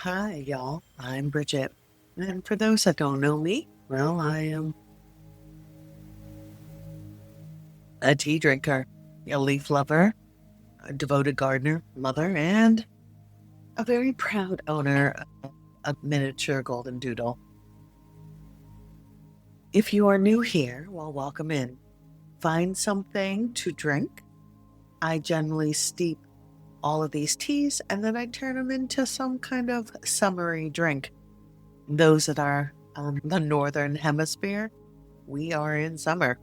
Hi, y'all. I'm Bridget. And for those that don't know me, well, I am a tea drinker, a leaf lover, a devoted gardener, mother, and a very proud owner of a miniature golden doodle. If you are new here, well, welcome in. Find something to drink. I generally steep all of these teas and then I turn them into some kind of summery drink. Those that are on the northern hemisphere, we are in summer.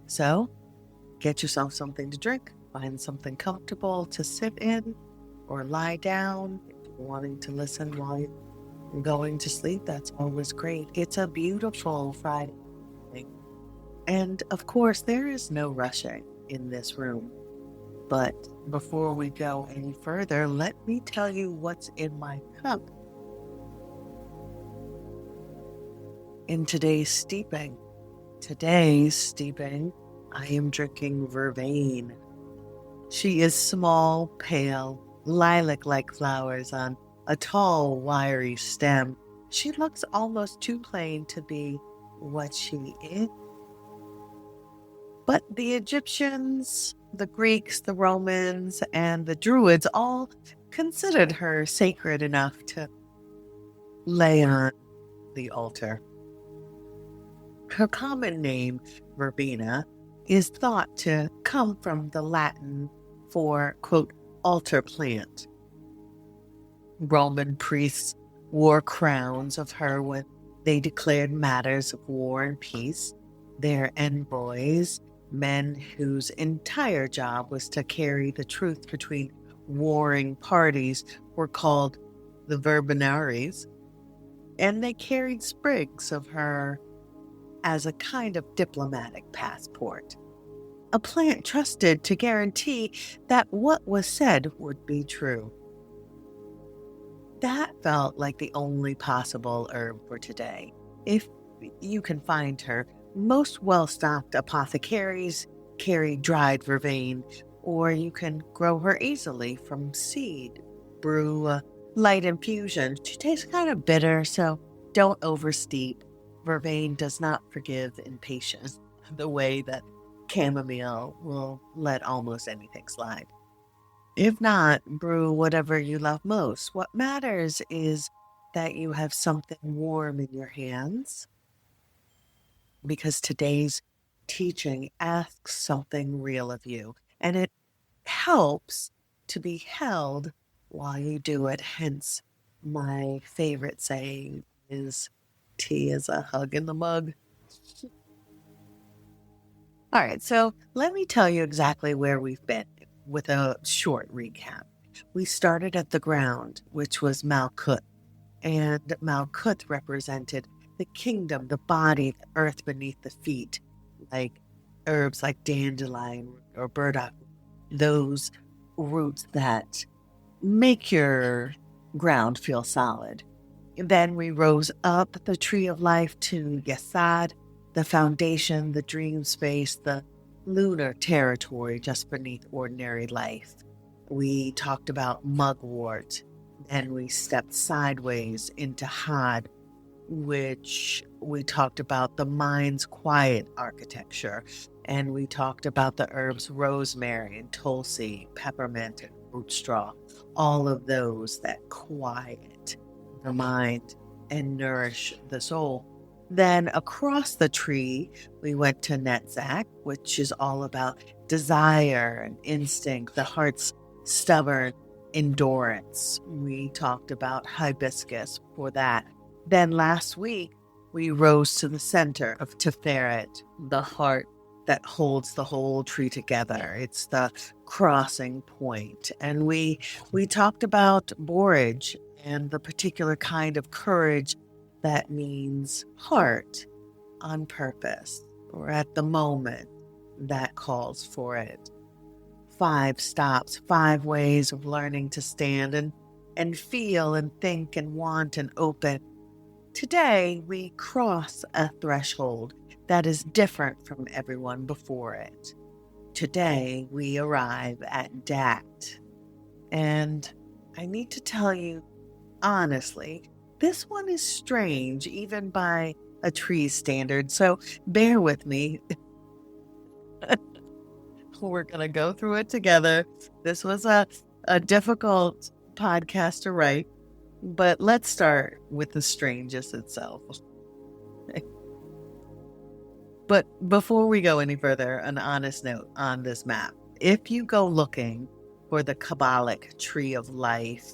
So get yourself something to drink, find something comfortable to sit in or lie down. If you're wanting to listen while you're going to sleep, that's always great. It's a beautiful Friday evening. And of course, there is no rushing in this room. But before we go any further, let me tell you what's in my cup. In today's steeping, I am drinking vervain. She is small, pale, lilac-like flowers on a tall, wiry stem. She looks almost too plain to be what she is. But the Egyptians, the Greeks, the Romans, and the Druids all considered her sacred enough to lay on the altar. Her common name, verbena, is thought to come from the Latin for, quote, altar plant. Roman priests wore crowns of her when they declared matters of war and peace. Their envoys, men whose entire job was to carry the truth between warring parties, were called the verbinaries, and they carried sprigs of her as a kind of diplomatic passport, a plant trusted to guarantee that what was said would be true. That felt like the only possible herb for today. If you can find her, most well-stocked apothecaries carry dried vervain, or you can grow her easily from seed. Brew a light infusion. She tastes kind of bitter, so don't oversteep. Vervain does not forgive impatience the way that chamomile will let almost anything slide. If not, brew whatever you love most. What matters is that you have something warm in your hands, because today's teaching asks something real of you, and it helps to be held while you do it. Hence, my favorite saying is tea is a hug in the mug. All right, so let me tell you exactly where we've been with a short recap. We started at the ground, which was Malkuth, and Malkuth represented the kingdom, the body, the earth beneath the feet, like herbs like dandelion or burdock, those roots that make your ground feel solid. And then we rose up the tree of life to Yesod, the foundation, the dream space, the lunar territory just beneath ordinary life. We talked about mugwort, and we stepped sideways into Had, which we talked about the mind's quiet architecture. And we talked about the herbs rosemary and tulsi, peppermint and root straw, all of those that quiet the mind and nourish the soul. Then across the tree, we went to Netzach, which is all about desire and instinct, the heart's stubborn endurance. We talked about hibiscus for that. Then last week, we rose to the center of Tiferet, the heart that holds the whole tree together. It's the crossing point. And we talked about borage and the particular kind of courage that means heart on purpose or at the moment that calls for it. 5 stops, 5 ways of learning to stand and feel and think and want and open. Today, we cross a threshold that is different from everyone before it. Today, we arrive at Dact. And I need to tell you honestly, this one is strange, even by a tree standard. So bear with me. We're going to go through it together. This was a difficult podcast to write, but let's start with the strangest itself. But before we go any further, an honest note on this map. If you go looking for the Kabbalistic Tree of Life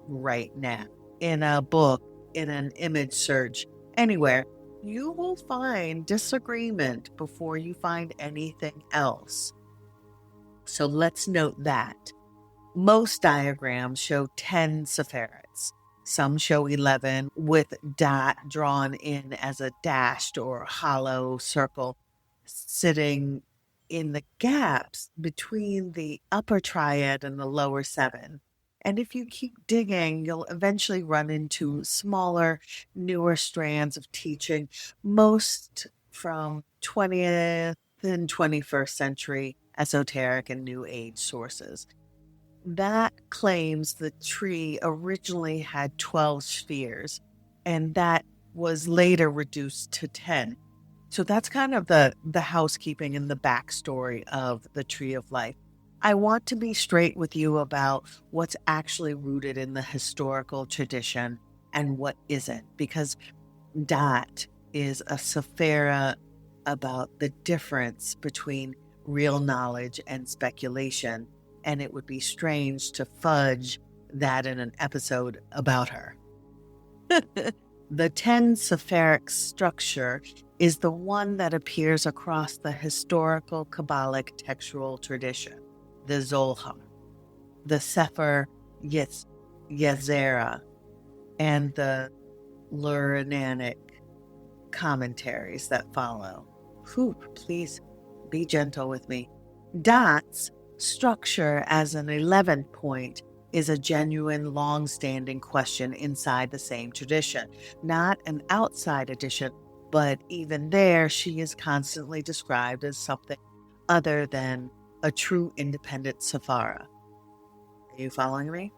right now, in a book, in an image search, anywhere, you will find disagreement before you find anything else. So let's note that. Most diagrams show 10 sephirots. Some show 11 with dot drawn in as a dashed or hollow circle sitting in the gaps between the upper triad and the lower 7. And if you keep digging, you'll eventually run into smaller, newer strands of teaching, most from 20th and 21st century esoteric and New Age sources. That claims the tree originally had 12 spheres, and that was later reduced to 10. So that's kind of the housekeeping and the backstory of the Tree of Life. I want to be straight with you about what's actually rooted in the historical tradition and what isn't, because that is a sephirah about the difference between real knowledge and speculation, and it would be strange to fudge that in an episode about her. The 10 sephiric structure is the one that appears across the historical Kabbalistic textual tradition, the Zohar, the Sefer Yetzirah, and the Luranic commentaries that follow. Whew, please be gentle with me. Dot's structure as an 11th point is a genuine, long-standing question inside the same tradition, not an outside addition, but even there, she is constantly described as something other than a true independent sephirah. Are you following me?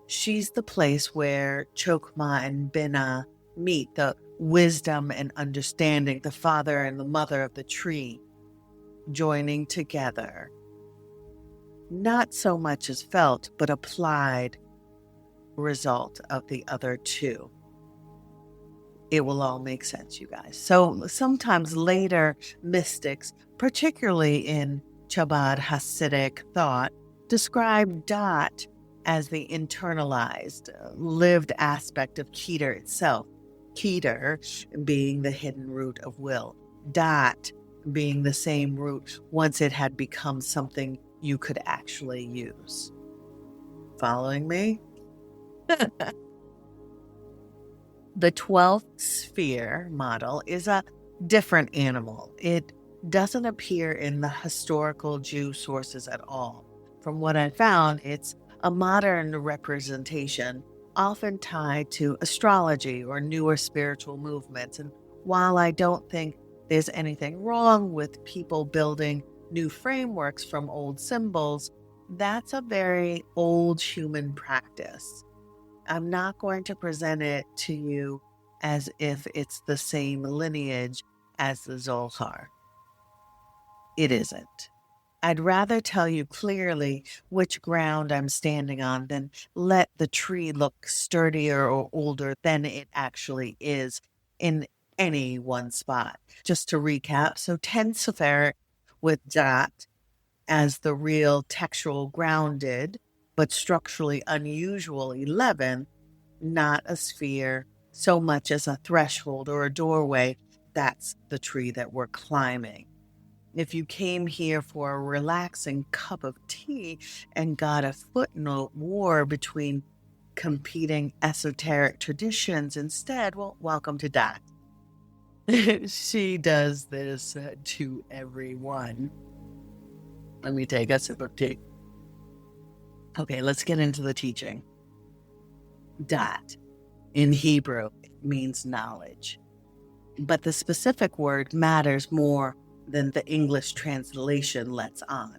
She's the place where Chokmah and Binah meet, the wisdom and understanding, the father and the mother of the tree, joining together. Not so much as felt, but applied result of the other two. It will all make sense, you guys. So sometimes later mystics, particularly in Chabad Hasidic thought, describe Dot as the internalized, lived aspect of Keter itself. Keter being the hidden root of will. Dot being the same root once it had become something you could actually use. Following me? The 12th sphere model is a different animal. It doesn't appear in the historical Jew sources at all. From what I found, it's a modern representation, often tied to astrology or newer spiritual movements. And while I don't think there's anything wrong with people building new frameworks from old symbols, that's a very old human practice. I'm not going to present it to you as if it's the same lineage as the Zohar. It isn't. I'd rather tell you clearly which ground I'm standing on than let the tree look sturdier or older than it actually is in any one spot. Just to recap, so 10 sephirot with Dot as the real textual grounded, but structurally unusual 11, not a sphere so much as a threshold or a doorway. That's the tree that we're climbing. If you came here for a relaxing cup of tea and got a footnote war between competing esoteric traditions instead, well, welcome to Dot. She does this to everyone. Let me take a sip of tea. Okay, let's get into the teaching. Dot in Hebrew means knowledge, but the specific word matters more than the English translation lets on.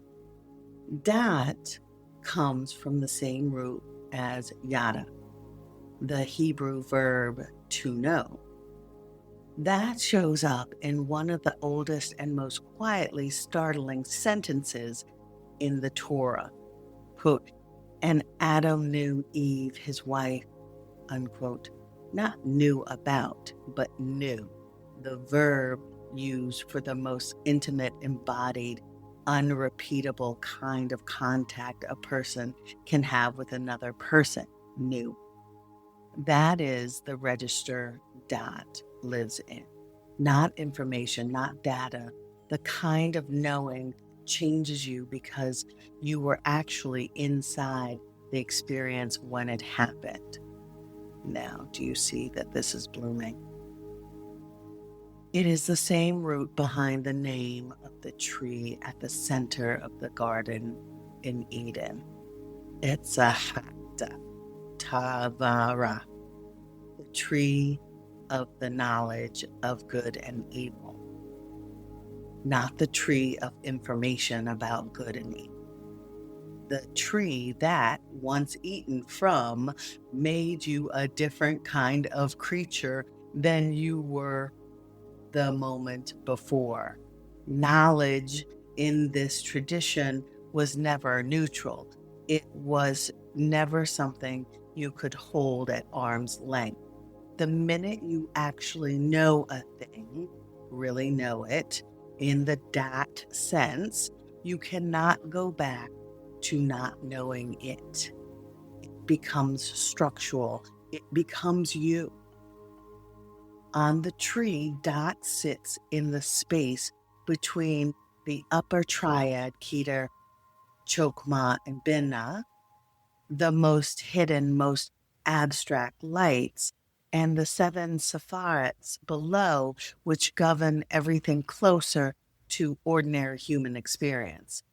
Dot comes from the same root as yada, the Hebrew verb to know. That shows up in one of the oldest and most quietly startling sentences in the Torah. Quote, and Adam knew Eve, his wife, unquote. Not knew about, but knew. The verb used for the most intimate, embodied, unrepeatable kind of contact a person can have with another person, knew. That is the register dot lives in. Not information, not data. The kind of knowing changes you because you were actually inside the experience when it happened. Now, do you see that this is blooming? It is the same root behind the name of the tree at the center of the garden in Eden. It's a tavara, the tree of the knowledge of good and evil, not the tree of information about good and evil. The tree that, once eaten from, made you a different kind of creature than you were the moment before. Knowledge in this tradition was never neutral. It was never something you could hold at arm's length. The minute you actually know a thing, really know it, in the dot sense, you cannot go back to not knowing it. It becomes structural. It becomes you. On the tree, dot sits in the space between the upper triad, Keter, Chokmah, and Binah, the most hidden, most abstract lights, and the seven sephirots below, which govern everything closer to ordinary human experience.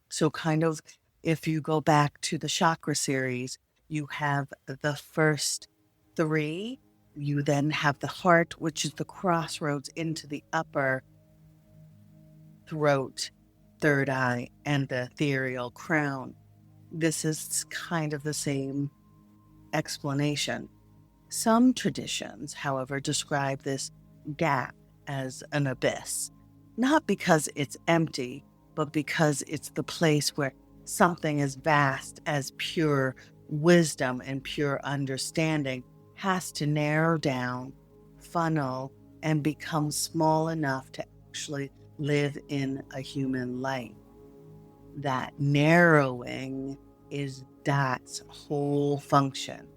So kind of, if you go back to the chakra series, you have the first three. You then have the heart, which is the crossroads into the upper throat, third eye, and the ethereal crown. This is kind of the same explanation. Some traditions, however, describe this gap as an abyss, not because it's empty, but because it's the place where something as vast as pure wisdom and pure understanding has to narrow down, funnel, and become small enough to actually live in a human life. That narrowing is Dot's whole function.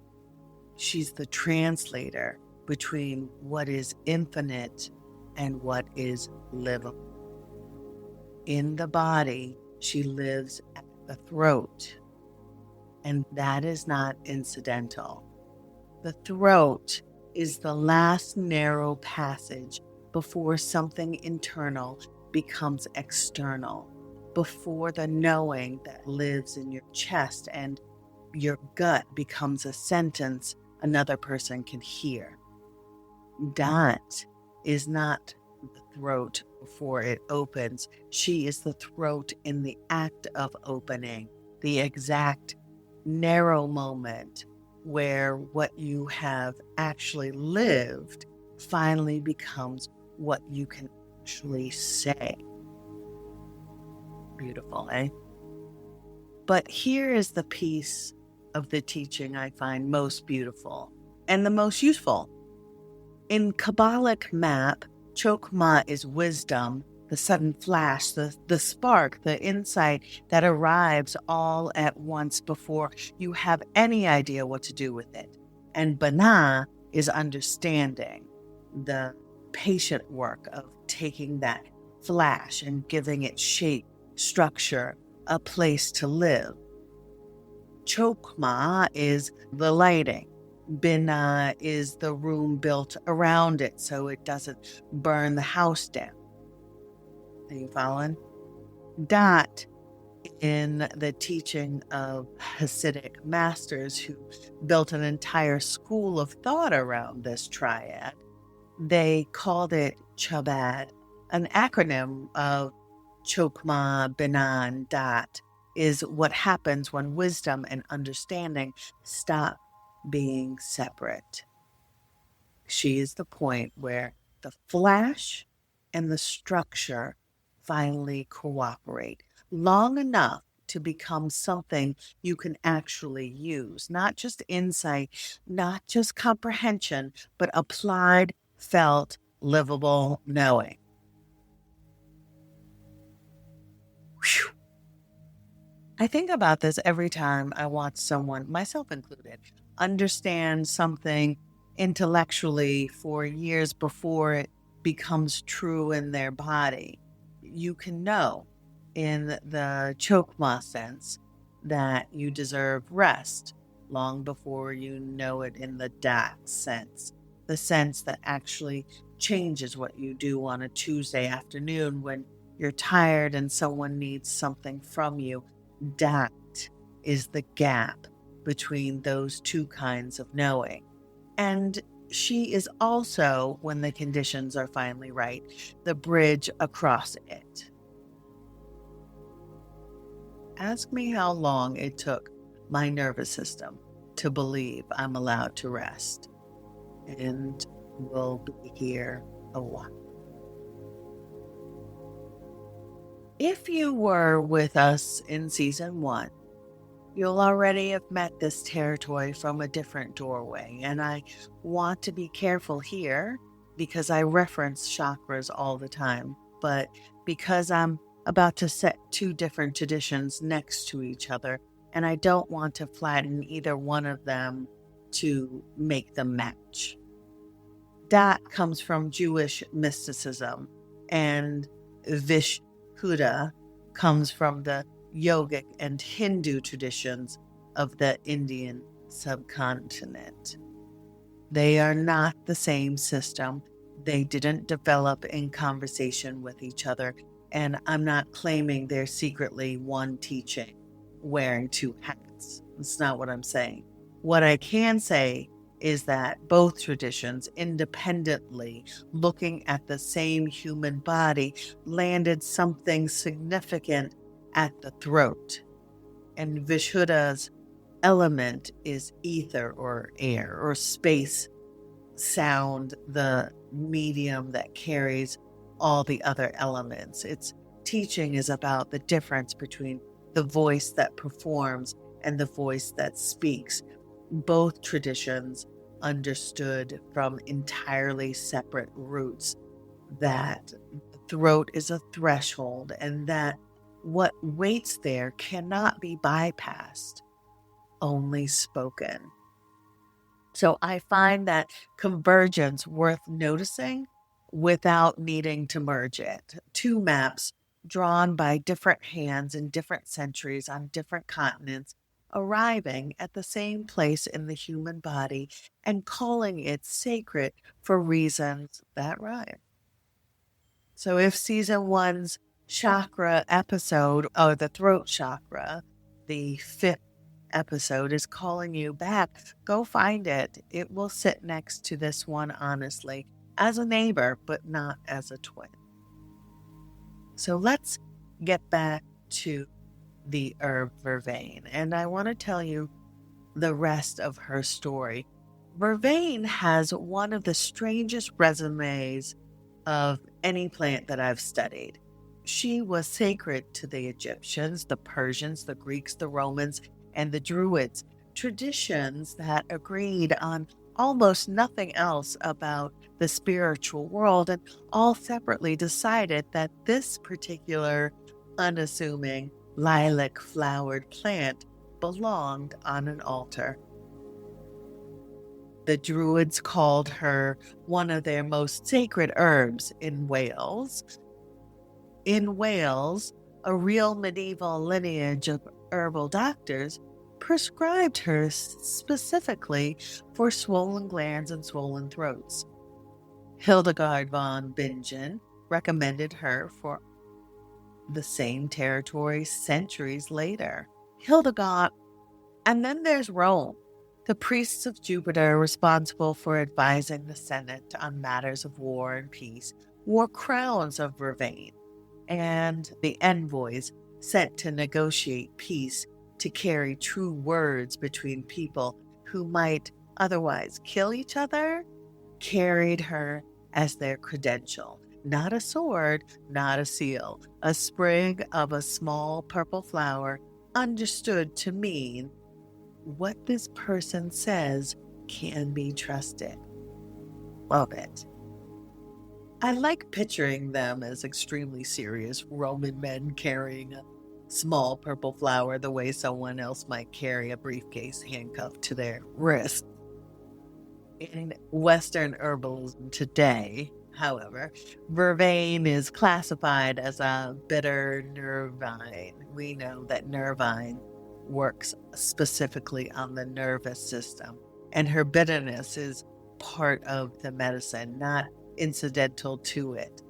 She's the translator between what is infinite and what is livable. In the body, she lives at the throat, and that is not incidental. The throat is the last narrow passage before something internal becomes external, before the knowing that lives in your chest and your gut becomes a sentence another person can hear. Dot is not the throat before it opens. She is the throat in the act of opening, the exact narrow moment where what you have actually lived finally becomes what you can actually say. Beautiful, eh? But here is the piece of the teaching I find most beautiful and the most useful. In Kabbalistic map, Chokmah is wisdom, the sudden flash, the spark, the insight that arrives all at once before you have any idea what to do with it. And Binah is understanding, the patient work of taking that flash and giving it shape, structure, a place to live. Chokmah is the lighting. Binah is the room built around it so it doesn't burn the house down. Are you following? Dot, in the teaching of Hasidic masters who built an entire school of thought around this triad, they called it Chabad, an acronym of Chokmah, Binah, and Dot. is what happens when wisdom and understanding stop being separate. She is the point where the flash and the structure finally cooperate long enough to become something you can actually use, not just insight, not just comprehension, but applied, felt, livable knowing. Whew. I think about this every time I watch someone, myself included, understand something intellectually for years before it becomes true in their body. You can know in the Chokmah sense that you deserve rest long before you know it in the Dat sense, the sense that actually changes what you do on a Tuesday afternoon when you're tired and someone needs something from you. That is the gap between those two kinds of knowing. And she is also, when the conditions are finally right, the bridge across it. Ask me how long it took my nervous system to believe I'm allowed to rest. And we'll be here a while. If you were with us in season 1, you'll already have met this territory from a different doorway, and I want to be careful here because I reference chakras all the time, but because I'm about to set two different traditions next to each other, and I don't want to flatten either one of them to make them match. That comes from Jewish mysticism, and Vishuddha comes from the yogic and Hindu traditions of the Indian subcontinent. They are not the same system. They didn't develop in conversation with each other, and I'm not claiming they're secretly one teaching, wearing two hats. That's not what I'm saying. What I can say is that both traditions, independently looking at the same human body, landed something significant at the throat. And Vishuddha's element is ether or air or space, sound, the medium that carries all the other elements. Its teaching is about the difference between the voice that performs and the voice that speaks. Both traditions understood from entirely separate roots that the throat is a threshold and that what waits there cannot be bypassed, only spoken. So I find that convergence worth noticing without needing to merge it. Two maps drawn by different hands in different centuries on different continents, arriving at the same place in the human body and calling it sacred for reasons that rhyme. So if season 1's chakra episode, or the throat chakra, the 5th episode, is calling you back, go find it. It will sit next to this one, honestly, as a neighbor, but not as a twin. So let's get back to the herb vervain, and I want to tell you the rest of her story. Vervain has one of the strangest resumes of any plant that I've studied. She was sacred to the Egyptians, the Persians, the Greeks, the Romans, and the Druids, traditions that agreed on almost nothing else about the spiritual world, and all separately decided that this particular unassuming lilac flowered plant belonged on an altar. The Druids called her one of their most sacred herbs in Wales. In Wales, a real medieval lineage of herbal doctors prescribed her specifically for swollen glands and swollen throats. Hildegard von Bingen recommended her for the same territory centuries later. Hildegard, and then there's Rome. The priests of Jupiter, responsible for advising the Senate on matters of war and peace, wore crowns of vervain, and the envoys sent to negotiate peace, to carry true words between people who might otherwise kill each other, carried her as their credential. Not a sword, not a seal, a sprig of a small purple flower, understood to mean what this person says can be trusted. Love it. I like picturing them as extremely serious Roman men carrying a small purple flower the way someone else might carry a briefcase handcuffed to their wrist. In Western herbalism today, however, vervain is classified as a bitter nervine. We know that nervine works specifically on the nervous system, and her bitterness is part of the medicine, not incidental to it.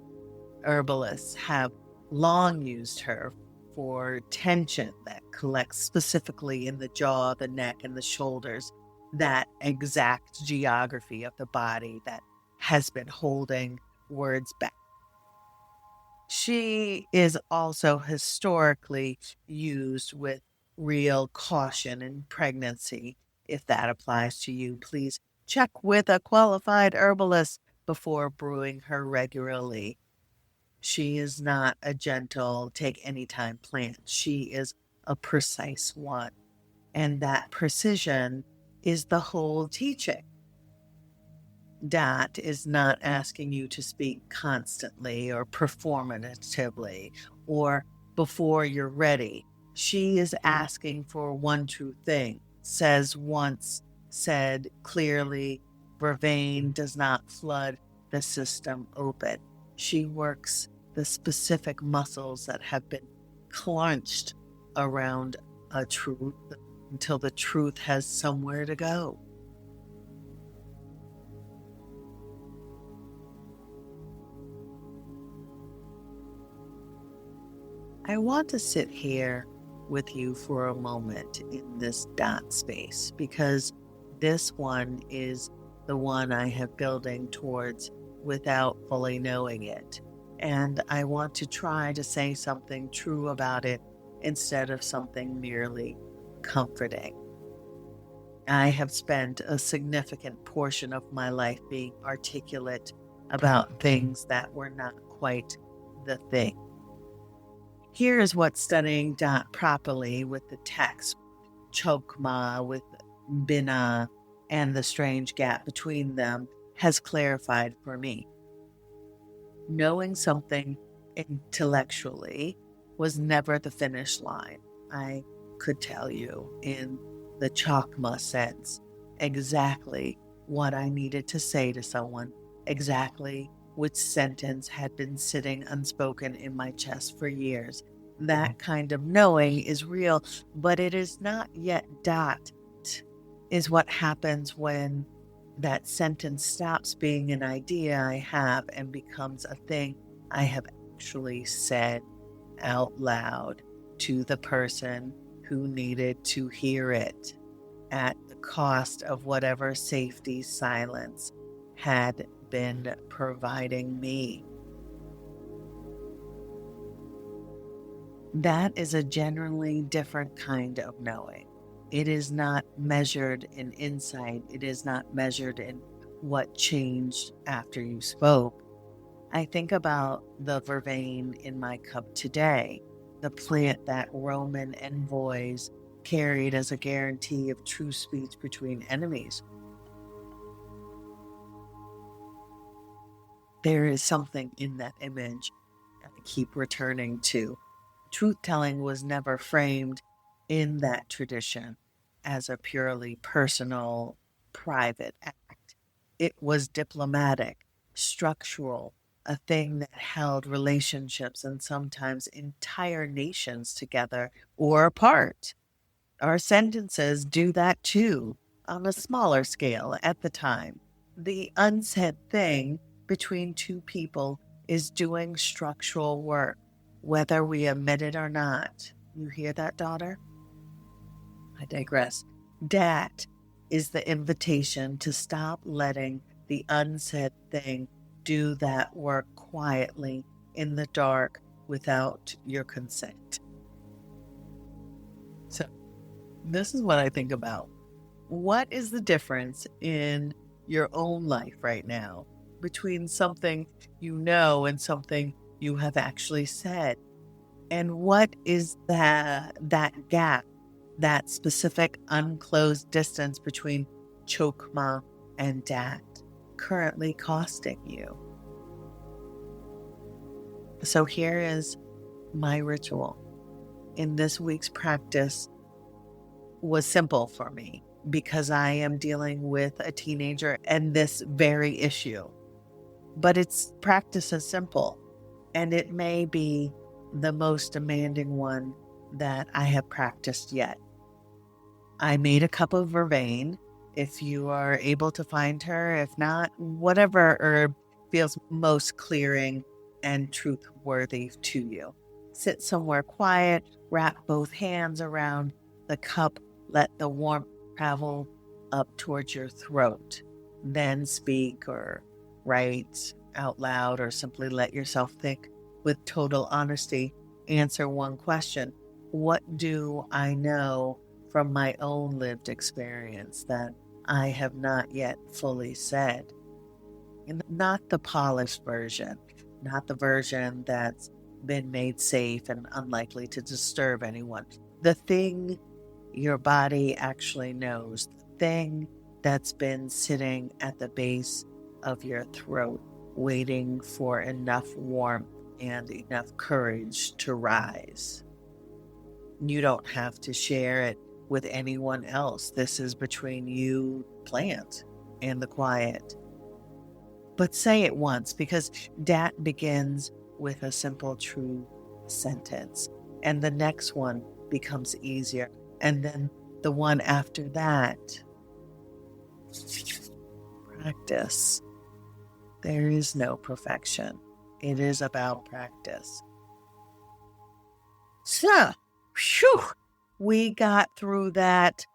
Herbalists have long used her for tension that collects specifically in the jaw, the neck, and the shoulders, that exact geography of the body that has been holding words back. She is also historically used with real caution in pregnancy. If that applies to you, please check with a qualified herbalist before brewing her regularly. She is not a gentle, take any time plant. She is a precise one. And that precision is the whole teaching. Dot is not asking you to speak constantly or performatively or before you're ready. She is asking for one true thing, says once, said clearly. Vervain does not flood the system open. She works the specific muscles that have been clenched around a truth until the truth has somewhere to go. I want to sit here with you for a moment in this dot space because this one is the one I have building towards without fully knowing it. And I want to try to say something true about it instead of something merely comforting. I have spent a significant portion of my life being articulate about things that were not quite the thing. Here is what studying dot properly with the text, Chokmah, with Binah, and the strange gap between them has clarified for me. Knowing something intellectually was never the finish line. I could tell you in the Chokmah sense exactly what I needed to say to someone, exactly which sentence had been sitting unspoken in my chest for years. That kind of knowing is real, but it is not yet dot. Is what happens when that sentence stops being an idea I have and becomes a thing I have actually said out loud to the person who needed to hear it at the cost of whatever safety silence had been providing me. That is a generally different kind of knowing. It is not measured in insight. It is not measured in what changed after you spoke. I think about the vervain in my cup today, the plant that Roman envoys carried as a guarantee of true speech between enemies. There is something in that image I keep returning to. Truth telling was never framed in that tradition as a purely personal, private act. It was diplomatic, structural, a thing that held relationships and sometimes entire nations together or apart. Our sentences do that too, on a smaller scale at the time. The unsaid thing between two people is doing structural work, whether we admit it or not. You hear that, daughter? I digress. Dat is the invitation to stop letting the unsaid thing do that work quietly in the dark without your consent. So this is what I think about. What is the difference in your own life right now between something you know and something you have actually said? And what is that gap, that specific unclosed distance between Chokmah and Dat currently costing you? So here is my ritual. In this week's practice was simple for me because I am dealing with a teenager and this very issue. But its practice is simple, and it may be the most demanding one that I have practiced yet. I made a cup of vervain. If you are able to find her, if not, whatever herb feels most clearing and truth-worthy to you. Sit somewhere quiet, wrap both hands around the cup, let the warmth travel up towards your throat. Then speak or write out loud or simply let yourself think with total honesty. Answer one question. What do I know from my own lived experience that I have not yet fully said? And not the polished version, not the version that's been made safe and unlikely to disturb anyone. The thing your body actually knows, the thing that's been sitting at the base of your throat, waiting for enough warmth and enough courage to rise. You don't have to share it with anyone else. This is between you, plant, and the quiet. But say it once, because that begins with a simple, true sentence. And the next one becomes easier. And then the one after that, practice. There is no perfection. It is about practice. So, whew, we got through that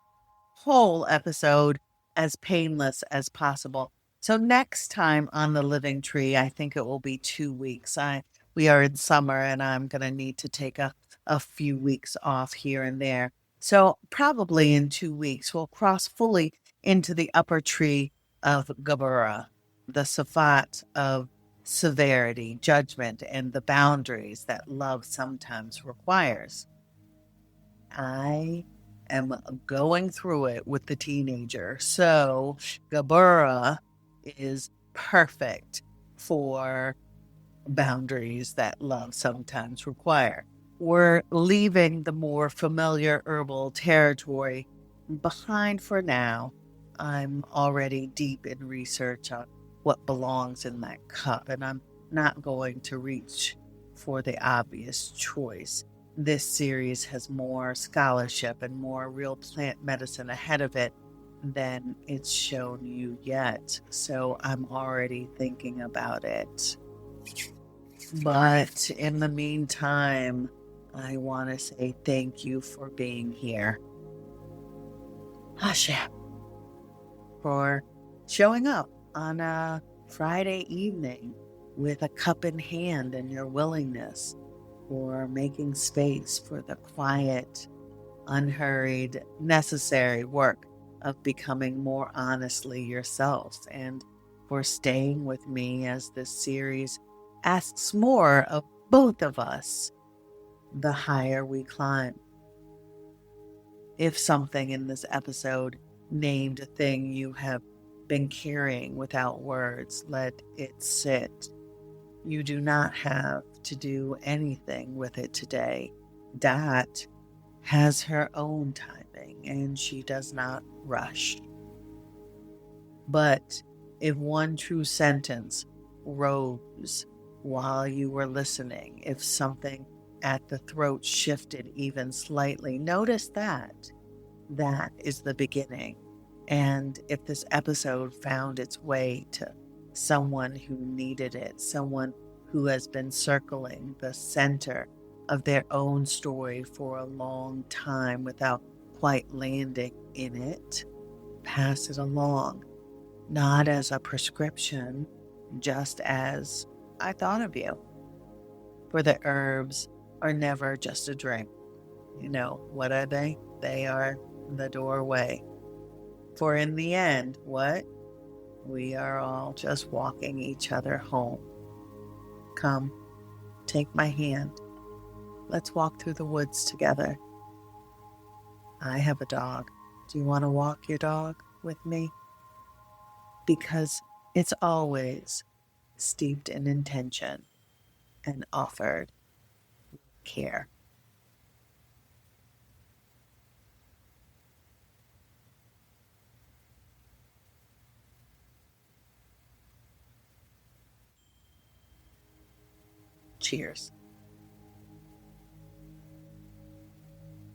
whole episode as painless as possible. So next time on the Living Tree, I think it will be 2 weeks. We are in summer and I'm going to need to take a few weeks off here and there. So probably in 2 weeks, we'll cross fully into the upper tree of Gabura, the Safat of severity, judgment, and the boundaries that love sometimes requires. I am going through it with the teenager. So Gabura is perfect for boundaries that love sometimes require. We're leaving the more familiar herbal territory behind for now. I'm already deep in research on what belongs in that cup, and I'm not going to reach for the obvious choice. This series has more scholarship and more real plant medicine ahead of it than it's shown you yet. So I'm already thinking about it. But in the meantime, I want to say thank you for being here. Hashem, for showing up on a Friday evening with a cup in hand and your willingness, for making space for the quiet, unhurried, necessary work of becoming more honestly yourselves, and for staying with me as this series asks more of both of us the higher we climb. If something in this episode named a thing you have been carrying without words, let it sit. You do not have to do anything with it today. Dat has her own timing and she does not rush. But if one true sentence rose while you were listening, if something at the throat shifted even slightly, notice that. That is the beginning. And if this episode found its way to someone who needed it, someone who has been circling the center of their own story for a long time without quite landing in it, pass it along. Not as a prescription, just as I thought of you. For the herbs are never just a drink. What are they? They are the doorway. For in the end, what? We are all just walking each other home. Come, take my hand. Let's walk through the woods together. I have a dog. Do you want to walk your dog with me? Because it's always steeped in intention and offered care. Cheers.